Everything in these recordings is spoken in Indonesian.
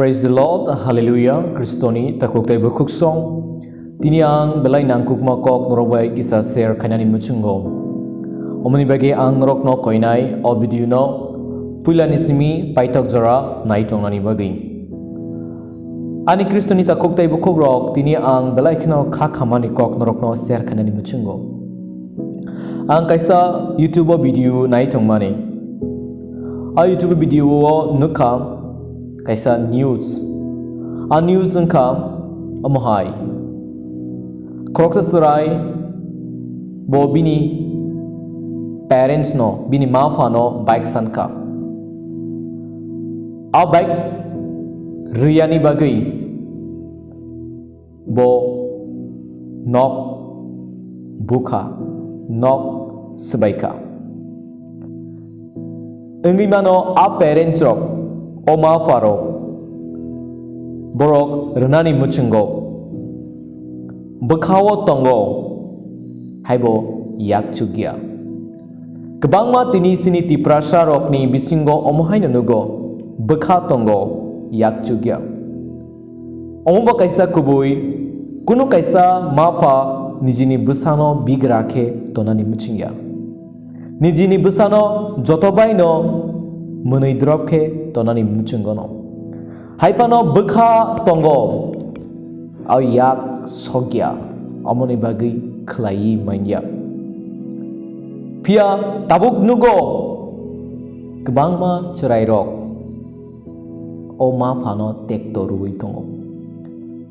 Praise the Lord, Hallelujah, Kristoni takuktai berkuksong. Tini ang belai nangkuk makok norobai kisah share kanani muchungo. Omani bagi ang norok no koinai o video no pulani simi paitok jara naitong nani bagi. Ani Kristoni takuktai berkukrok tini ang belai kino kakamani kok norok no share kanani muchungo. Ang kaisa YouTube video naitong mani. A YouTube video nuka kaisa news a news engka amohai kroksa serai bo bini parents no bini mafa no bike sanka a bike riyani bagai bo nok buka nok sebaika engi mano a parents rok Oma Faro Borok Renani Muchungo Bekawo Tongo Haibo Yak Chugia Kebangma tini sini ti prasha rokni bisingo omohai nanugo Beka Tongo Yak Chugia Omoba kaisa kubui Kuno kaisa mafa nijini busano bigrake tonani muchingya Nijini busano jotobai no Menai drop ke tonani muchungono haipano bekha tongo au yak sogya amoni bagi khlai manya pia tabuk nugo kebangma cerai rok o ma phano tekto ruwi tongo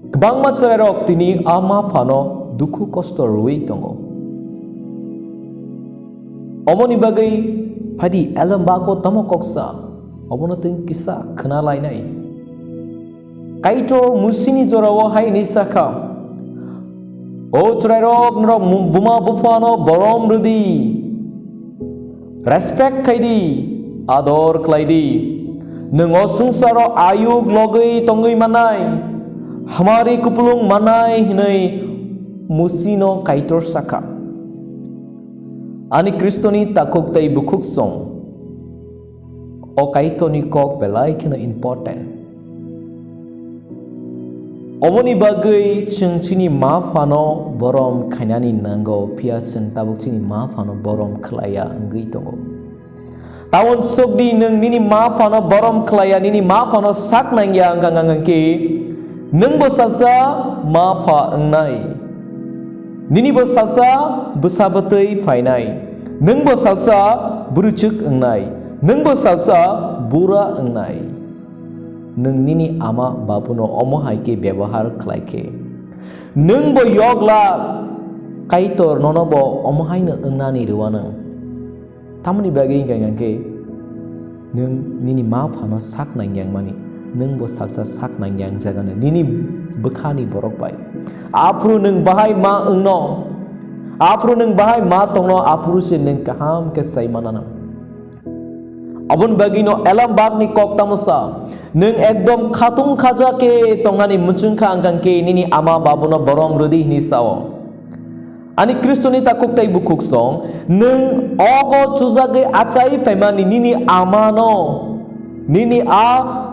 kebangma cerai rok tini ama phano dukhu kosto ruwi tongo amoni bagi Padi alam bako tamo koksa abono ting kisa kena lainai kaito musini jorawo hai nisaka o chrairok nrok buma bufano borom rudi respect kaidi ador klaidi nengo sungsaro ayuk logei tongei manai hamari kupulung manai hinai musino kaitor saka Ani Kristoni takuk tai bukuk song o kaitoni kok belai kena important omoni bagai chingchini mafano borom kanyani nango pia cheng tabuk chini mafano borom klaya ngi tongo tawon sokdi neng nini mafano borom klaya nini mafano sak nangya angkangangki neng bosalsa mafa ngnai Nini bo salsa besabatai fainai Neng bo salsa burucuk engnai Neng bo salsa bura engnai Neng nini ama bapuno omo haike ବ୍ୟବହାର khlaike Neng bo yogla kaitor nono bo omo haina engnani ruwana Tamani bagi ngangke Neng nini ma phano sak nangyang mani Neng bo salsa sak nangyang jagana nini bekhani borok bai Apru neng bahai ma engno Apru neng bahai ma tongno apru se neng kaham ke sai manana Abun bagino elam bag ni kok tamusa Neng ekdom khatung khaja ke tongani muchungka angkang ke nini ama babuno borom rudi ni sawo Ani Kristoni takuk tai bukuk song Neng ogo chuzage achai paimani nini ama no Nini a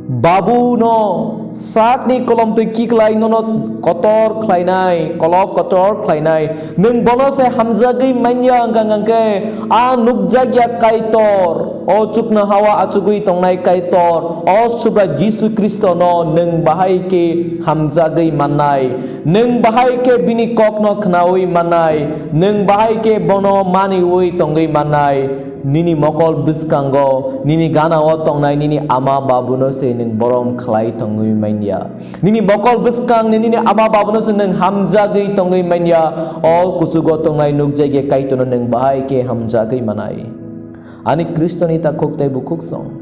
babu no sak ni kolom tu ki klai nono kotor klainai kolok kotor klainai neng bono se hamzagi manya angkangangke a nukjagya kaitor o chukna hawa achugui tongnai kaitor o subra Jisu Kristo no neng bahai ke hamzagi manai neng bahai ke bini kokno knawi manai neng bahai ke bono mani ui tongai manai Nini mokol biskango nini gana otong nai nini ama babuno se neng borom khlai tongui manya nini mokol biskang nini ama babuno se neng hamjagi tongui manya o kusugo tongai nukjage kaitono neng bahai ke hamjagi manai ani Kristoni takuk tai bukuk song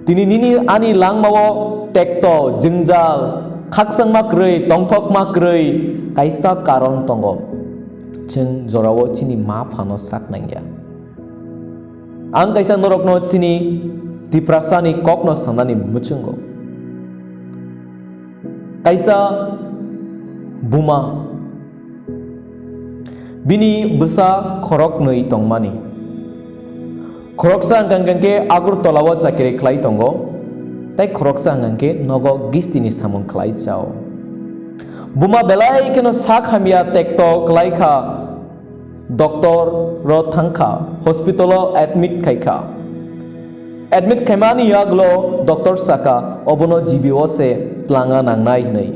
tini nini ani langmawo tekto jengjal khaksang makrei tongthok makrei kaisa karon tongo jeng jorawo chini ma phano sak nangya Ang kaisa norok no chini ti prasani kok no sanani muchungo Kaisa buma bini besa khorok nei tongmani. ခရက်ဆန်ကန်ကန်ကေအာဂရုတလာဝချာကေခလိုက်တုံကို tai khoroksa ngangke nogo gistini samung khlai chao buma belai keno sak hamia tekto klai kha doctor ro thangkha hospital admit khaika admit khaimani yaglo doctor saka obono GBO se tlanga nangnai nei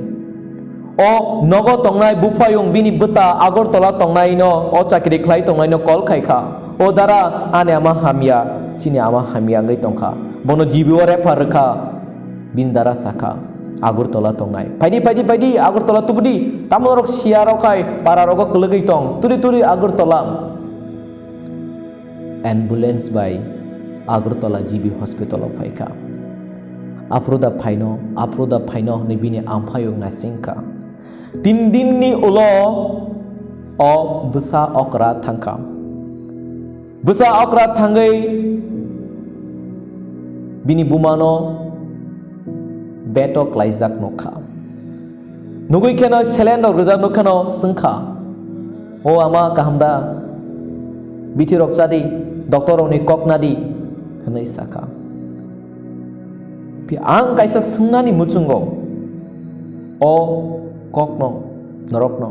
o nogo tongnai bufayong bini beta Agartala tongnai no o chakri khlai tongnai no kol khaika o dara ane ama hamia chini ama hamia ngai tongkha bono GBO refer kha bin dara saka Agartala tongnai paidi Agartala tubudi tamorok siaro kai pararogo kelegi tong turi Agartala ambulance by Agartala GB hospital of Faika Afroda Paino ni bini ampayong nasingka tin din ni ulo o busa okra thangka busa okra thangai bini bumano beto klaizak nokha nugui keno cylinder gojak nokhano sungkha o ama kahamda bitirok jadi doktor oni koknadi hanai saka pi ang kaisa sungnani muchungo o kokno norokno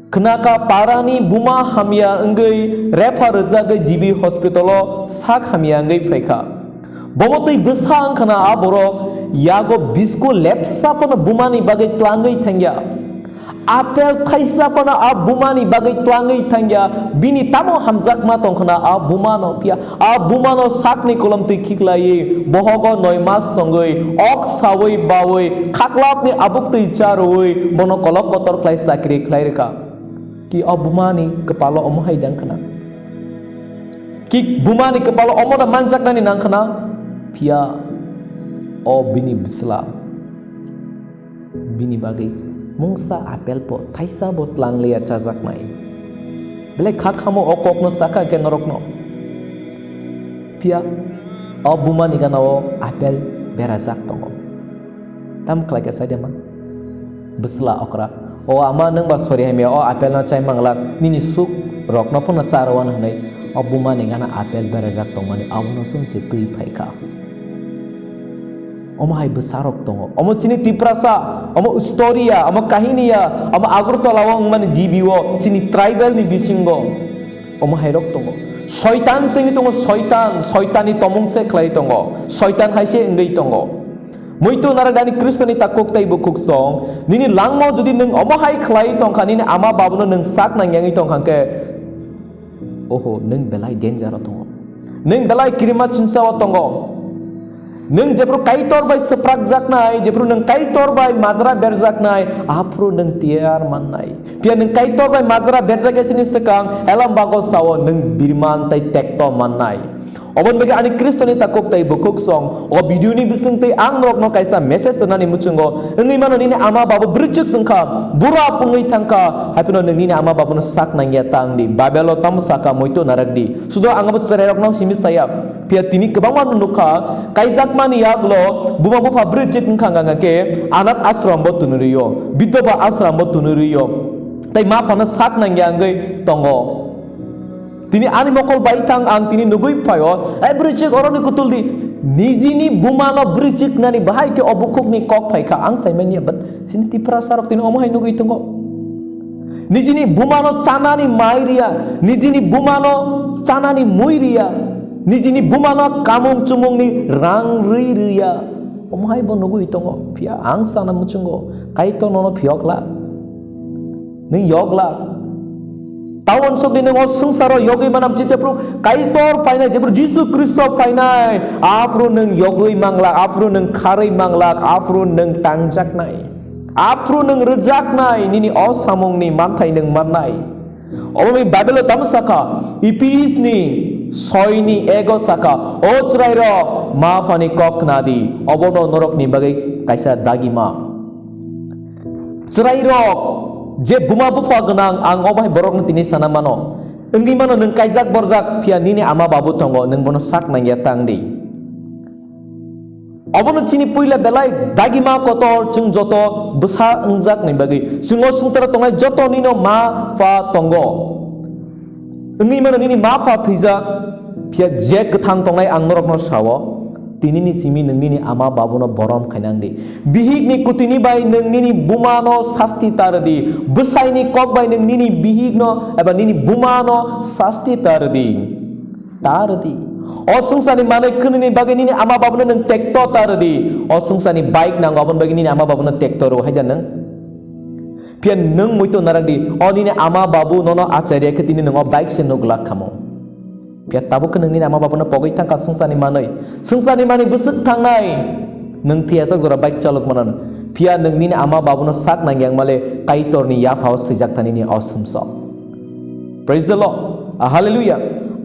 kenaka parani buma hamia engai refer jagai GB hospitalo sak hamia engai faika bomotoi besang kana aborok yago bisko lepsa pana bumani bagai tlangai thangya apel thaisa pana a bumani bagai tlangai thangya bini tamo hamjak ma tongkhana a bumano pia a bumano sakni kolam tui khiklai bohogo 9 mas tongai ok sawai bawai khaklapni abuk tui charoi bono kolok kotor klai sakri klai reka ki a bumani kepala omahai dangkhana ki bumani kepala omona manjaknani nangkhana pia o bini bisla bini bagai mungsa apel po thaisa bo tlangleya chajak mai bele khakhamo okokno saka ke norokno pia o bumani ganao apel berajak tongo tam klake sadema bisla okra o ama nang ba sori hame o apel na chai manglak nini suk rokno phona charwan hanai o bumani gana apel berajak tongmani awno sumse tui phaika omo hai besarok tongo omo chini tiprasa omo storia omo kahinia omo Agartala wong man GBO chini tribal ni bisingo omo hai rok tongo shaitan singi tongo shaitani tomung se khlai tongo shaitan haise ngai tongo moito naradani Kristo ni takok tai bukuk song nini langmo jodi nung omo hai khlai tongkha nini ama babuno nung sak nang yangi tongkha ke oho nung belai danger tongo nung belai kirima sunsawa tongo nung jepro kaitor bai seprak jaknai jepro nung kaitor bai majra berjaknai apro nung tiar mannai pia nung kaitor bai majra berjake sini sekang elam bago sawo nung birman tai tekto mannai obon bagi ani Kristo ni takok tai bukuk song o video ni bisung tai ang nok no kaisa message tanani muchungo ngi mano ni ama babu berjuk nungka bura pungi tangka hapino ngi ni ama babu no sak nang ya tang di babelo tam saka moito narak di sudo angabut sererok no simi sayap pia tini kebangwan nukha kaizak mani yaglo buma bufa berjuk nungka ngake anak asram bo tunuriyo bidoba asram bo tunuriyo tai ma pana sak nang ya ngai tongo tini ani mokol baitang ang tini nugui payo brijik oroni kutuldi nijini bumano brijik nani bahai ke obukuk ni kok paika ang saimanya bet sini tipra sarok tini omahai nugui tunggo nijini bumano chanani mairia nijini bumano chanani muiria nijini bumano kamung chumung ni rangriria omahai bo nugui tunggo pia ang sana muchungo kaito nono piokla ning yogla tawon sok di nengos sengsara yogi manam jepro kaitor fainai jepro Yesus Kristo fainai afro neng yogi manglak afro neng kharai manglak afro neng tangjak nai afro neng rejak nai nini o samong ni mantai neng manai omi Bible tam saka ipis ni soi ni ego saka o chrai ro ma fani kok nadi obono norok ni bagai kaisa dagima chrai ro je buma bufa genang ang obah borok ni tini sana mano enggi mano neng kaizak borjak pia nini ama babu tongo neng bono sak nang yatang di obono chini puila belai dagima kotor chung joto busa engjak ni bagi sungo sungtara tongai joto nino ma fa tongo enggi mano nini ma fa thijak pia je gethang tongai ang norok no sawo tinini simi nangni ama babuno borom khainangdi bihigni kutini bai nangni bumano sasti tardi busaini kok bai nangni bihigno eba nini bumano sasti tardi o sungsani manai kunini bagi nini ama babuno nang tekto tardi o sungsani bike nang abon bagi nini ama babuno tekto ro hajan nang pian nang muito narangdi o nini ama babu nono acharya ke tini nang bike se nogla khamo pia tabu ke nang nini ama babuno pogoi tangka sungsani manai busuk tangnai nang tiasak jora bike chalok manan pia nang nini ama babuno sak nang yang male kaitor ni ya phau sejak tani ni awesomso praise the lord hallelujah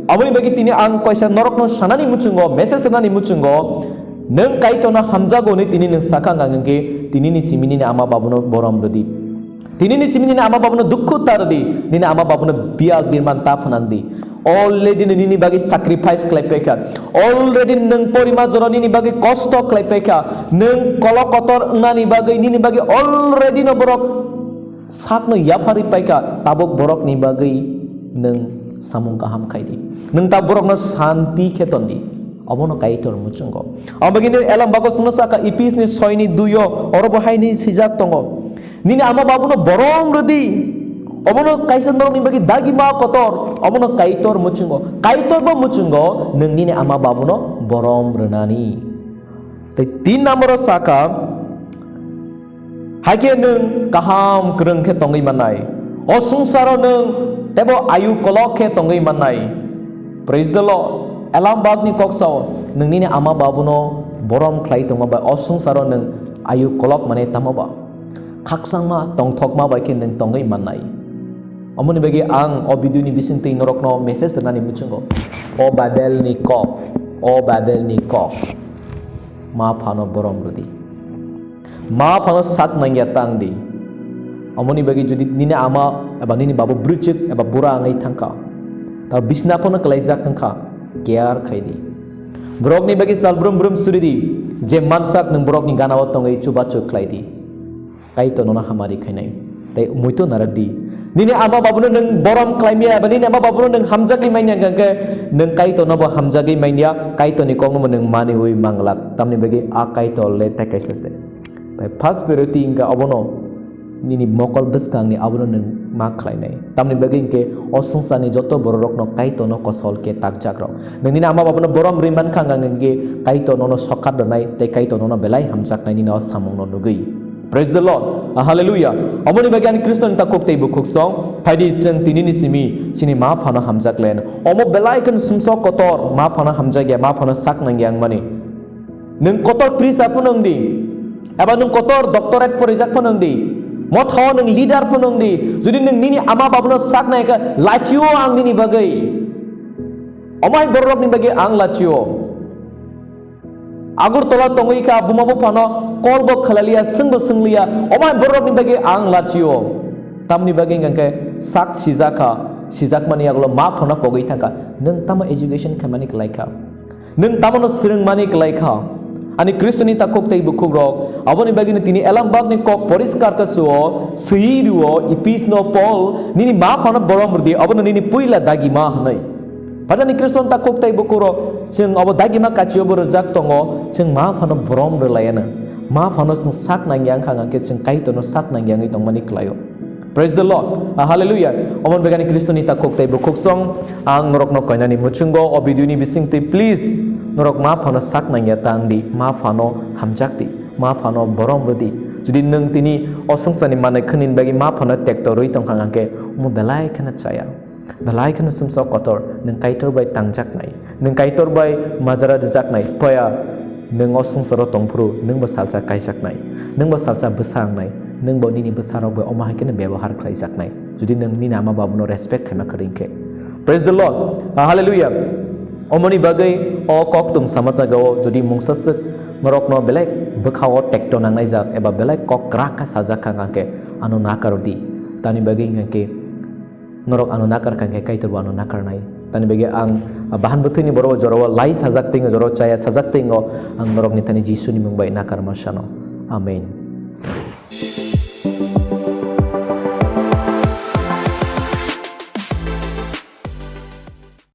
amoni bagi tini ang kaisa norok no sanani muchungo message sanani muchungo nang kaitor na hamjago ni tini nang sakang angge tini ni simini ni ama babuno borom rodi tini ni simini ni ama babuno dukhu tardi nini ama babuno bial birman tafanandi already nini bagi sacrifice klaipeka already nang porima joro nini bagi kosto klaipeka nang kolokotor ngani bagi nini bagi already no borok sak no yapari paika tabok borok ni bagi nang samung kaham kaidi nang ta borok no santi khetondi abono kaitor muchungo abagini elam bago sunasa ka ipis ni soini duyo orobo haini sijak tongo nini ama babuno borom rodi omono kaisa norok ni bagi dagi ma kotor omono kaitor muchungo nang nini ama babuno borom renani te 3 number saka hake nang kaham kereng ke tongi manai o sungsaro nang tebo ayu kolok ke tongi manai praise the lord alam bag ni koksaw nang nini ama babuno borom klai tonga ba o sungsaro nang ayu kolok mane tamaba khaksang ma tongthok ma ba ke nang tongi manai amoni bagi ang o biduni bisinti norokno message nani muchungo o babel ni kok ma phano borom rudi ma phano sak nangya tangdi amoni bagi judi nini ama eba nini babu bruchik eba bura ngai thangka ta bisna phano klaijak thangka care khaidi brok ni bagi sal brum suridi je mansak nang brok ni ganawa tongai chubachu klaidi kai to nona hamari khainai tai muito naradi nini ama babuno nang borom klaimia eba nini ama babuno nang hamjagi mainya gangke nang kai to nobo hamjagi mainya kai to ni kong mo nang mani hui manglak tamni bagi a kai to le ta kaisese bai first priority inga abono nini mokol beskang ni abono nang ma khlainai tamni bagi ke osungsani joto borok no kai to no kosol ke takjak ro nang nini ama babuno borom riman khanga nge kai to no sokat donai te kai to no belai hamjak nai ni no samong no nugui praise the lord hallelujah amoni bagian kriston ta kokte bu khoksong phaidi seng tinini sini ma phana hamjak len omo belai kan sumso kotor ma phana hamjak ya ma phana sak nang yang mani nung kotor pris apunong di aba nung kotor doctorate porijak punong di mo thaw nung leader punong di judi nung nini ama babuno sak nai ka lachio ang nini bagai omai borok ni bagai ang lachio agur tola tongoi ka bumabu phano kolbo khalalia singbo singlia omai borok ni bagi ang lachio tamni bagi ngangke sak sijak mani aglo ma phona pogoi thaka nung tama education khamani klaika nung tama no sirung mani klaika ani kristoni ta kok tei bukuk rok aboni bagi ni tini elam bag ni kok poriskar ka suo suiruo ipis no pol nini ma phona borom murdi aboni nini puila dagi ma hanai pada ni kriston ta kok tei bukuro sing abo dagi ma kachio bor jak tongo sing ma phona borom relayana ma phano sing sak nang yang khang ke sing kai to no sak nang yang itong mani klayo praise the lord hallelujah omon begani kristoni ta kok tei bukuk song ang norok no koina ni muchungo obiduni bisingti please norok ma phano sak nang ya tangdi ma phano hamjakti ma phano borom rodi judi nung tini osungsani mane khanin bagi ma phano tektoroi tong khang ke mo belai khana chaya belai khana sumso kotor nung kaitor bai tangjak nai nung kaitor bai majara dijak nai poya nung osungsaro tongpru nung ba salsa kaijak nai nung ba salsa besang nai nung ba nini besaro bai oma hakene ব্যবহার khlaijak nai judi nung ni nama babuno respect khama kharingke praise the lord hallelujah omoni bagai o koktum samacha gao jodi mungsasuk norok no belai bkhao tekto nangnai jak eba belai kok kraka sajak khangake anu nakarodi tani bagai ngake norok anu nakar khangke kaitor anu nakar nai tani bagi ang bahan buthini boro joro lai sajak ting joro chaya sajak ting ang norok ni tani jisu ni mungbai nakar masano amen